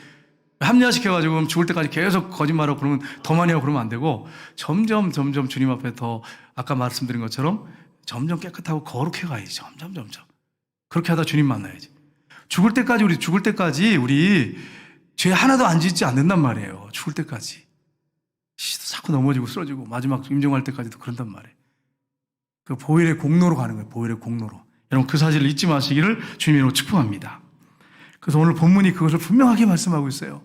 합리화시켜가지고 죽을 때까지 계속 거짓말하고 그러면 더 많이 하고 그러면 안 되고 점점 주님 앞에 더 아까 말씀드린 것처럼 점점 깨끗하고 거룩해 가야지. 점점. 그렇게 하다 주님 만나야지. 죽을 때까지 우리 죄 하나도 안 짓지 않는단 말이에요. 죽을 때까지. 자꾸 넘어지고 쓰러지고 마지막 임종할 때까지도 그런단 말이에요. 그 보혈의 공로로 가는 거예요. 보혈의 공로로. 여러분 그 사실을 잊지 마시기를 주님으로 축복합니다. 그래서 오늘 본문이 그것을 분명하게 말씀하고 있어요.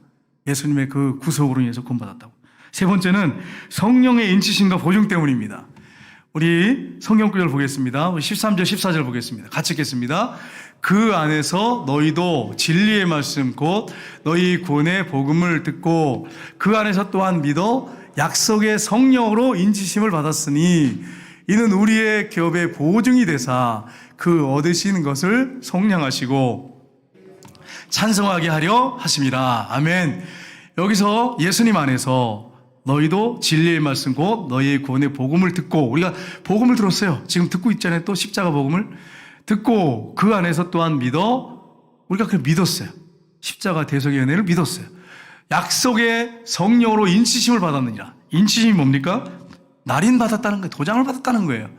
예수님의 그 구속으로 인해서 구원받았다고. 세 번째는 성령의 인치심과 보증 때문입니다. 우리 성경 구절 보겠습니다. 13절 14절 보겠습니다. 같이 읽겠습니다. 그 안에서 너희도 진리의 말씀 곧 너희 구원의 복음을 듣고 그 안에서 또한 믿어 약속의 성령으로 인치심을 받았으니 이는 우리의 기업의 보증이 되사 그 얻으시는 것을 속량하시고 찬성하게 하려 하심이라. 아멘. 여기서 예수님 안에서 너희도 진리의 말씀 곧 너희의 구원의 복음을 듣고 우리가 복음을 들었어요. 지금 듣고 있잖아요. 또 십자가 복음을 듣고 그 안에서 또한 믿어 우리가 그걸 믿었어요. 십자가 대속의 은혜를 믿었어요. 약속의 성령으로 인치심을 받았느니라. 인치심이 뭡니까? 날인받았다는 거예요. 도장을 받았다는 거예요.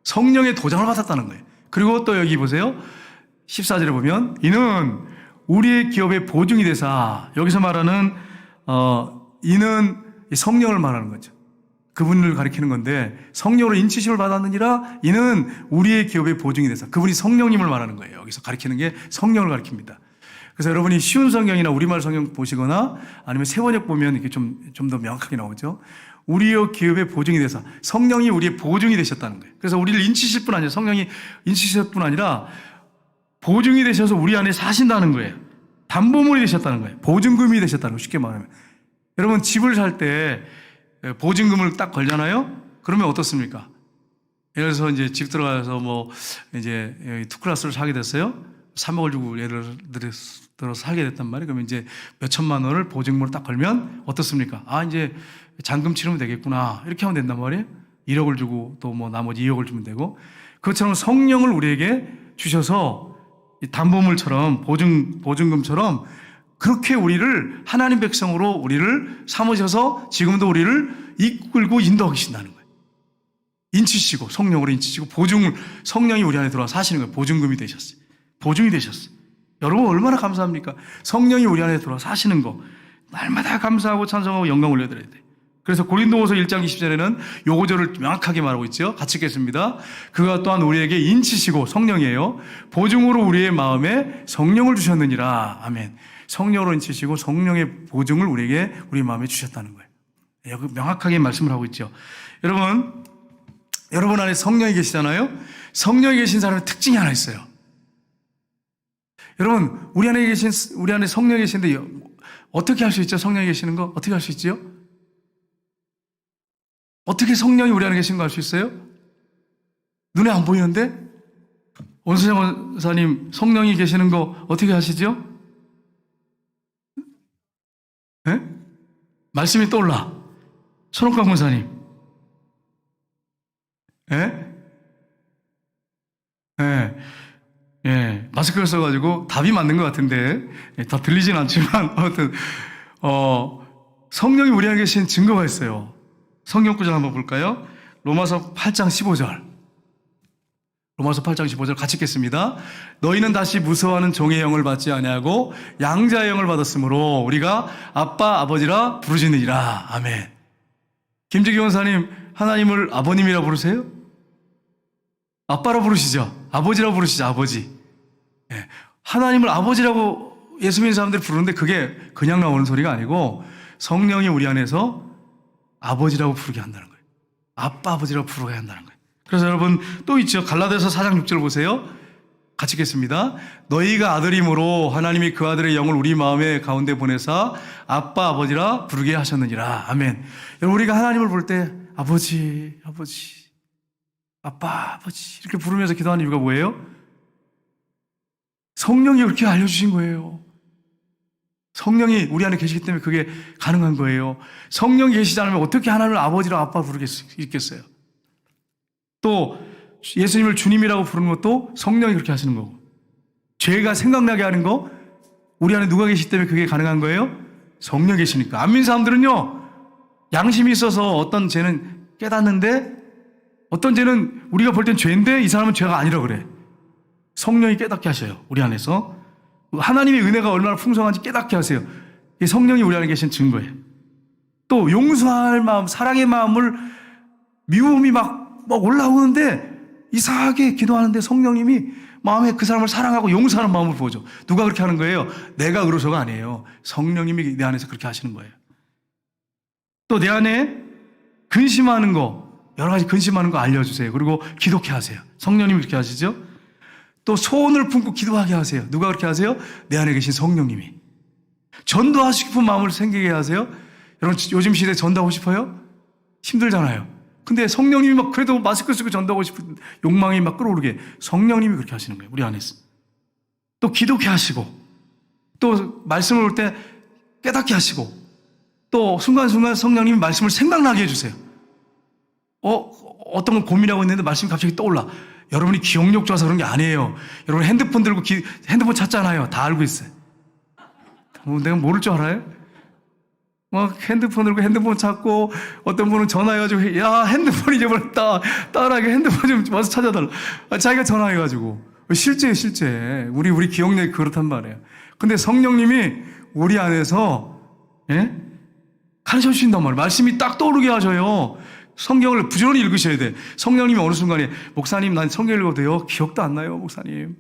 성령의 도장을 받았다는 거예요. 그리고 또 여기 보세요. 14절에 보면 이는 우리의 기업의 보증이 되사 여기서 말하는 이는 성령을 말하는 거죠. 그분을 가리키는 건데 성령으로 인치심을 받았느니라 이는 우리의 기업의 보증이 되사 그분이 성령님을 말하는 거예요. 여기서 가리키는 게 성령을 가리킵니다. 그래서 여러분이 쉬운 성경이나 우리말 성경 보시거나 아니면 세번역 보면 이게 좀 더 명확하게 나오죠. 우리의 기업의 보증이 되사 성령이 우리의 보증이 되셨다는 거예요. 그래서 우리를 인치실 뿐 아니라 성령이 인치실 뿐 아니라 보증이 되셔서 우리 안에 사신다는 거예요. 담보물이 되셨다는 거예요. 보증금이 되셨다는 거예요. 쉽게 말하면. 여러분 집을 살 때 보증금을 딱 걸잖아요. 그러면 어떻습니까? 예를 들어서 이제 집 들어가서 이제 투클라스를 사게 됐어요. 3억을 주고 예를 들어서 사게 됐단 말이에요. 그러면 이제 몇 천만 원을 보증금을 딱 걸면 어떻습니까? 이제 잔금 치르면 되겠구나. 이렇게 하면 된단 말이에요. 1억을 주고 또 나머지 2억을 주면 되고. 그것처럼 성령을 우리에게 주셔서 이 담보물처럼 보증금처럼 그렇게 우리를 하나님 백성으로 우리를 삼으셔서 지금도 우리를 이끌고 인도하고 계신다는 거예요. 인치시고 성령으로 인치시고 보증을 성령이 우리 안에 들어와 사시는 거예요. 보증금이 되셨어요. 보증이 되셨어요. 여러분 얼마나 감사합니까? 성령이 우리 안에 들어와 사시는 거 날마다 감사하고 찬송하고 영광 올려드려야 돼요. 그래서 고린도후서 1장 20절에는 요 구절을 명확하게 말하고 있죠. 같이 읽겠습니다. 그가 또한 우리에게 인치시고 성령이에요. 보증으로 우리의 마음에 성령을 주셨느니라. 아멘. 성령으로 인치시고 성령의 보증을 우리에게 우리 마음에 주셨다는 거예요. 여기 명확하게 말씀을 하고 있죠. 여러분 안에 성령이 계시잖아요. 성령이 계신 사람의 특징이 하나 있어요. 여러분 우리 안에 성령이 계신데 어떻게 할 수 있죠? 성령이 계시는 거 어떻게 할 수 있지요? 어떻게 성령이 우리 안에 계신 거 알 수 있어요? 눈에 안 보이는데? 원수정 원사님 성령이 계시는 거 어떻게 하시죠? 네? 말씀이 떠올라. 천옥강 원사님. 예? 예. 예. 마스크를 써가지고 답이 맞는 것 같은데, 다 들리진 않지만, 아무튼, 성령이 우리 안에 계신 증거가 있어요. 성경 구절 한번 볼까요? 로마서 8장 15절. 로마서 8장 15절 같이 읽겠습니다. 너희는 다시 무서워하는 종의 영을 받지 아니하고 양자의 영을 받았으므로 우리가 아빠 아버지라 부르짖느니라. 아멘. 김재기 원사님 하나님을 아버님이라 부르세요? 아빠라 부르시죠. 아버지라 부르시죠. 아버지. 예. 하나님을 아버지라고 예수 믿는 사람들이 부르는데 그게 그냥 나오는 소리가 아니고 성령이 우리 안에서 아버지라고 부르게 한다는 거예요. 아빠 아버지라고 부르게 한다는 거예요. 그래서 여러분 또 있죠. 갈라디아서 4장 6절 보세요. 같이 읽겠습니다. 너희가 아들이므로 하나님이 그 아들의 영을 우리 마음의 가운데 보내사 아빠 아버지라 부르게 하셨느니라. 아멘. 여러분 우리가 하나님을 부를 때 아버지 아버지 아빠 아버지 이렇게 부르면서 기도하는 이유가 뭐예요? 성령이 그렇게 알려주신 거예요. 성령이 우리 안에 계시기 때문에 그게 가능한 거예요. 성령이 계시지 않으면 어떻게 하나님을 아버지라 아빠 부르겠어요? 또 예수님을 주님이라고 부르는 것도 성령이 그렇게 하시는 거고, 죄가 생각나게 하는 거 우리 안에 누가 계시기 때문에 그게 가능한 거예요? 성령이 계시니까. 안 믿는 사람들은요 양심이 있어서 어떤 죄는 깨닫는데 어떤 죄는 우리가 볼 땐 죄인데 이 사람은 죄가 아니라 그래. 성령이 깨닫게 하셔요. 우리 안에서 하나님의 은혜가 얼마나 풍성한지 깨닫게 하세요. 이 성령이 우리 안에 계신 증거예요. 또 용서할 마음, 사랑의 마음을 미움이 막 올라오는데 이상하게 기도하는데 성령님이 마음에 그 사람을 사랑하고 용서하는 마음을 보죠. 누가 그렇게 하는 거예요? 내가 그러서가 아니에요. 성령님이 내 안에서 그렇게 하시는 거예요. 또 내 안에 근심하는 거, 여러 가지 근심하는 거 알려주세요. 그리고 기도케 하세요. 성령님이 그렇게 하시죠. 또 소원을 품고 기도하게 하세요. 누가 그렇게 하세요? 내 안에 계신 성령님이. 전도하고 싶은 마음을 생기게 하세요. 여러분 요즘 시대에 전도하고 싶어요? 힘들잖아요. 근데 성령님이 막 그래도 마스크 쓰고 전도하고 싶은 욕망이 막 끌어오르게 성령님이 그렇게 하시는 거예요. 우리 안에서. 또 기도케 하시고 또 말씀을 올 때 깨닫게 하시고 또 순간순간 성령님이 말씀을 생각나게 해주세요. 어떤 걸 고민하고 있는데 말씀이 갑자기 떠올라. 여러분이 기억력 좋아서 그런 게 아니에요. 여러분 핸드폰 들고 핸드폰 찾잖아요. 다 알고 있어요. 내가 모를 줄 알아요? 막 핸드폰 들고 핸드폰 찾고 어떤 분은 전화해가지고 야 핸드폰 잊어버렸다. 딸에게 핸드폰 좀 와서 찾아달라. 자기가 전화해가지고 실제 우리 기억력이 그렇단 말이에요. 근데 성령님이 우리 안에서 가르쳐 주신단 말이에요. 말씀이 딱 떠오르게 하셔요. 성경을 부지런히 읽으셔야 돼. 성령님이 어느 순간에 목사님 난 성경 읽어도 돼요? 기억도 안 나요 목사님.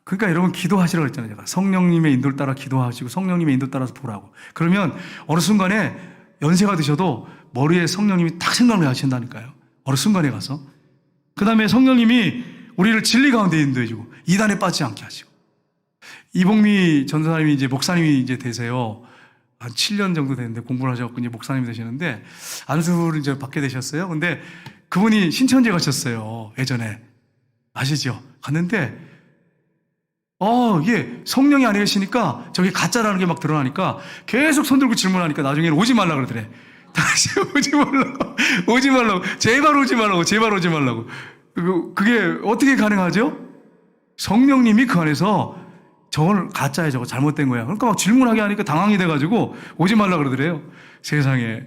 그러니까 여러분 기도하시라고 했잖아요. 제가 성령님의 인도를 따라 기도하시고 성령님의 인도 따라서 보라고. 그러면 어느 순간에 연세가 드셔도 머리에 성령님이 딱 생각을 하신다니까요. 어느 순간에 가서. 그 다음에 성령님이 우리를 진리 가운데 인도해주고 이단에 빠지지 않게 하시고. 이봉미 전사님이 이제 목사님이 이제 되세요. 한 7년 정도 됐는데 공부를 하셔서 이제 목사님이 되시는데 안수를 이제 받게 되셨어요. 근데 그분이 신천지 가셨어요. 예전에. 아시죠? 갔는데 이게 성령이 안에 계시니까 저기 가짜라는 게 막 드러나니까 계속 손 들고 질문하니까 나중에는 오지 말라 그러더래. 다시 오지 말라고. 제발 오지 말라고. 그게 어떻게 가능하죠? 성령님이 그 안에서 저걸 가짜야, 저거 잘못된 거야. 그러니까 막 질문하게 하니까 당황이 돼가지고 오지 말라 그러더래요. 세상에.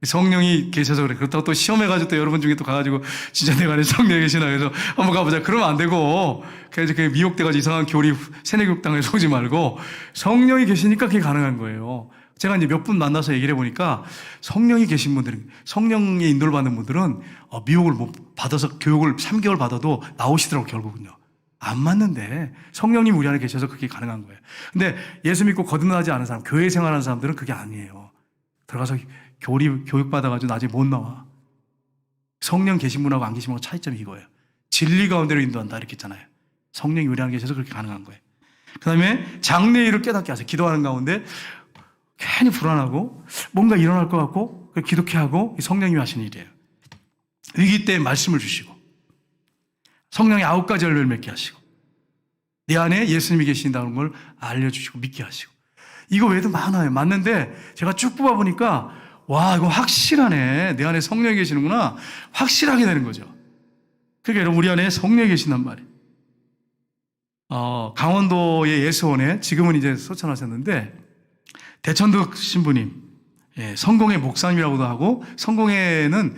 성령이 계셔서 그래. 그렇다고 또 시험해가지고 또 여러분 중에 또 가가지고 진짜 내가 안에 성령이 계시나 그래서 한번 가보자. 그러면 안 되고. 그래서 그게 미혹돼가지고 이상한 교리 세뇌교육당에서 오지 말고 성령이 계시니까 그게 가능한 거예요. 제가 이제 몇 분 만나서 얘기를 해보니까 성령이 계신 분들은, 성령의 인도를 받는 분들은 미혹을 못 받아서 교육을 3개월 받아도 나오시더라고, 결국은요. 안 맞는데 성령님 우리 안에 계셔서 그게 가능한 거예요. 근데 예수 믿고 거듭나지 않은 사람, 교회 생활하는 사람들은 그게 아니에요. 들어가서 교육 받아가지고 나중에 못 나와. 성령 계신 분하고 안 계신 분하고 차이점이 이거예요. 진리 가운데로 인도한다 이렇게 했잖아요. 성령이 우리 안에 계셔서 그렇게 가능한 거예요. 그 다음에 장래일을 깨닫게 하세요. 기도하는 가운데 괜히 불안하고 뭔가 일어날 것 같고 기독해 하고 성령이 하시는 일이에요. 위기 때 말씀을 주시고 성령의 9가지 열매를 맺게 하시고 내 안에 예수님이 계신다는 걸 알려주시고 믿게 하시고 이거 외에도 많아요. 맞는데 제가 쭉 뽑아보니까 와, 이거 확실하네. 내 안에 성령이 계시는구나. 확실하게 되는 거죠. 그러니까 여러분 우리 안에 성령이 계신단 말이에요. 강원도의 예수원에 지금은 이제 소천하셨는데 대천덕 신부님, 성공회 목사님이라고도 하고 성공회는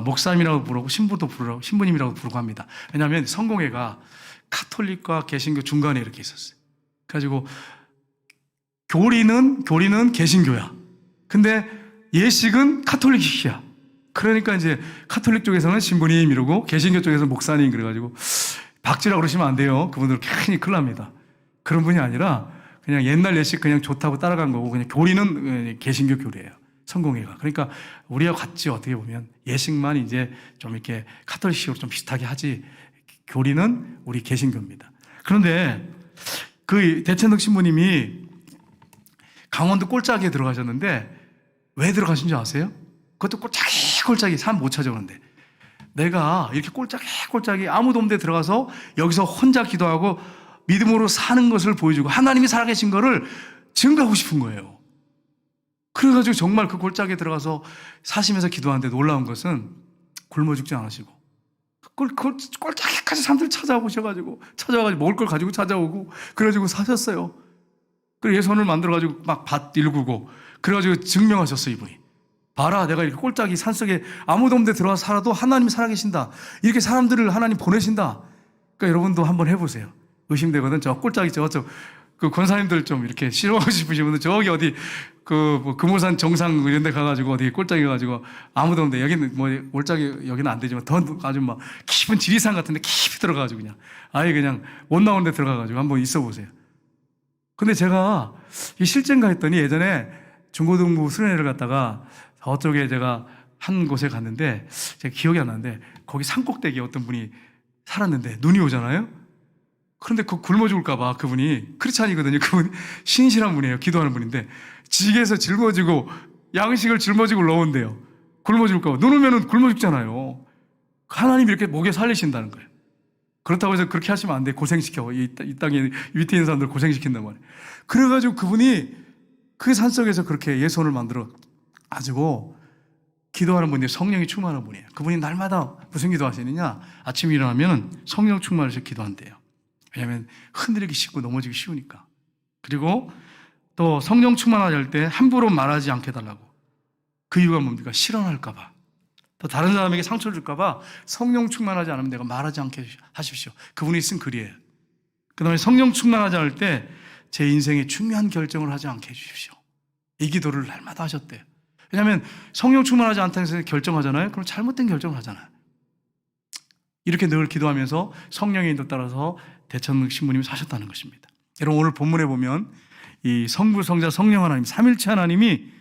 목사님이라고 부르고 신부도 부르라고 신부님이라고 부르고 합니다. 왜냐하면 성공회가 카톨릭과 개신교 중간에 이렇게 있었어요. 그래가지고 교리는 개신교야. 근데 예식은 카톨릭이야. 그러니까 이제 카톨릭 쪽에서는 신부님 이러고 개신교 쪽에서는 목사님 그래가지고 박지라고 그러시면 안 돼요. 그분들 괜히 큰일 납니다. 그런 분이 아니라 그냥 옛날 예식 그냥 좋다고 따라간 거고 그냥 교리는 개신교 교리예요. 성공회가. 그러니까 우리와 같이 어떻게 보면 예식만 이제 좀 이렇게 카톨릭식으로 좀 비슷하게 하지 교리는 우리 개신교입니다. 그런데 그 대천덕 신부님이 강원도 꼴짝이에 들어가셨는데 왜 들어가신 줄 아세요? 그것도 꼴짝이 사람 못 찾아오는데 내가 이렇게 꼴짝이 아무도 없는 데 들어가서 여기서 혼자 기도하고 믿음으로 사는 것을 보여주고 하나님이 살아계신 거를 증거하고 싶은 거예요. 그래가지고 정말 그 골짜기에 들어가서 사시면서 기도하는데 놀라운 것은 굶어 죽지 않으시고 골짜기까지 사람들 찾아와가지고 먹을 걸 가지고 찾아오고 그래가지고 사셨어요. 그리고 예선을 만들어가지고 막 밭 일구고 그래가지고 증명하셨어요. 이분이. 봐라, 내가 이렇게 골짜기 산속에 아무도 없는 데 들어가서 살아도 하나님이 살아계신다. 이렇게 사람들을 하나님 보내신다. 그러니까 여러분도 한번 해보세요. 의심되거든. 저 골짜기 저쪽 그 권사님들 좀 이렇게 실험하고 싶으신 분들 저기 어디 뭐 금오산 정상 이런 데 가가지고 어디 골짜기 가가지고 아무도 없는데 여기는 뭐 골짜기 여기는 안 되지만 더 아주 막 깊은 지리산 같은데 깊이 들어가가지고 그냥 아예 그냥 못 나오는 데 들어가가지고 한번 있어 보세요. 근데 제가 실제인가 했더니 예전에 중고등부 수련회를 갔다가 저쪽에 제가 한 곳에 갔는데 제가 기억이 안 나는데 거기 산꼭대기에 어떤 분이 살았는데 눈이 오잖아요. 그런데 그 굶어 죽을까봐 그분이 크리스찬이거든요. 그분 신실한 분이에요. 기도하는 분인데 지게에서 짊어지고 양식을 짊어지고 넣은대요. 굶어 죽을까봐. 눈 오면은 굶어 죽잖아요. 하나님이 이렇게 목에 살리신다는 거예요. 그렇다고 해서 그렇게 하시면 안 돼. 고생시켜. 이 땅에 밑에 있는 사람들 고생시킨단 말이에요. 그래가지고 그분이 그 산속에서 그렇게 예손을 만들어 가지고 기도하는 분이 성령이 충만한 분이에요. 그분이 날마다 무슨 기도하시느냐? 아침에 일어나면 성령 충만해서 기도한대요. 왜냐하면 흔들리기 쉽고 넘어지기 쉬우니까. 그리고 또 성령 충만하게 할 때 함부로 말하지 않게 해달라고. 그 이유가 뭡니까? 실언할까 봐. 또 다른 사람에게 상처를 줄까 봐 성령 충만하지 않으면 내가 말하지 않게 하십시오. 그분이 쓴 글이에요. 그 다음에 성령 충만하지 않을 때 제 인생에 중요한 결정을 하지 않게 해주십시오. 이 기도를 날마다 하셨대요. 왜냐하면 성령 충만하지 않다고 해서 결정하잖아요. 그럼 잘못된 결정을 하잖아요. 이렇게 늘 기도하면서 성령의 인도 따라서 대천덕 신부님이 사셨다는 것입니다. 여러분 오늘 본문에 보면 이 성부, 성자, 성령 하나님, 삼일체 하나님이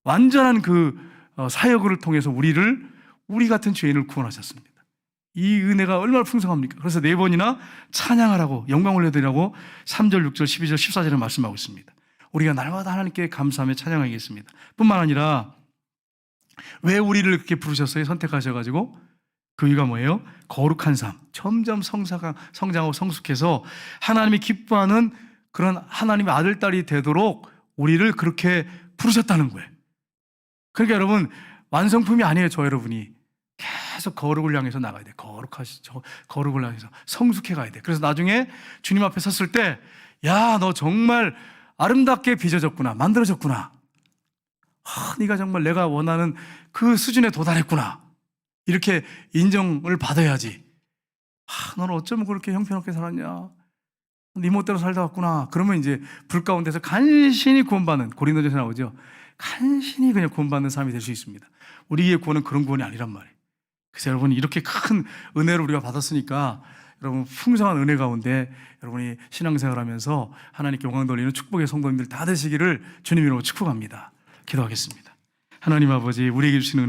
완전한 그 사역을 통해서 우리 같은 죄인을 구원하셨습니다. 이 은혜가 얼마나 풍성합니까? 그래서 4번이나 찬양하라고 영광 올려드리라고 3절, 6절, 12절, 14절에 말씀하고 있습니다. 우리가 날마다 하나님께 감사하며 찬양하겠습니다. 뿐만 아니라 왜 우리를 그렇게 부르셨어요? 선택하셔가지고 그 이유가 뭐예요? 거룩한 삶, 점점 성장하고 성숙해서 하나님이 기뻐하는 그런 하나님의 아들, 딸이 되도록 우리를 그렇게 부르셨다는 거예요. 그러니까 여러분 완성품이 아니에요. 저 여러분이 계속 거룩을 향해서 나가야 돼. 거룩을 향해서 성숙해 가야 돼. 그래서 나중에 주님 앞에 섰을 때, 야, 너 정말 아름답게 빚어졌구나, 만들어졌구나. 네가 정말 내가 원하는 그 수준에 도달했구나. 이렇게 인정을 받아야지. 너는 어쩌면 그렇게 형편없게 살았냐? 네 멋대로 살다 왔구나. 그러면 이제 불 가운데서 간신히 구원받는, 고린도전에 나오죠. 간신히 그냥 구원받는 삶이 될 수 있습니다. 우리의 구원은 그런 구원이 아니란 말이에요. 그래서 여러분, 이렇게 큰 은혜를 우리가 받았으니까 여러분, 풍성한 은혜 가운데 여러분이 신앙생활 하면서 하나님께 영광 돌리는 축복의 성도님들 다 되시기를 주님 이름으로 축복합니다. 기도하겠습니다. 하나님 아버지, 우리에게 주시는 은혜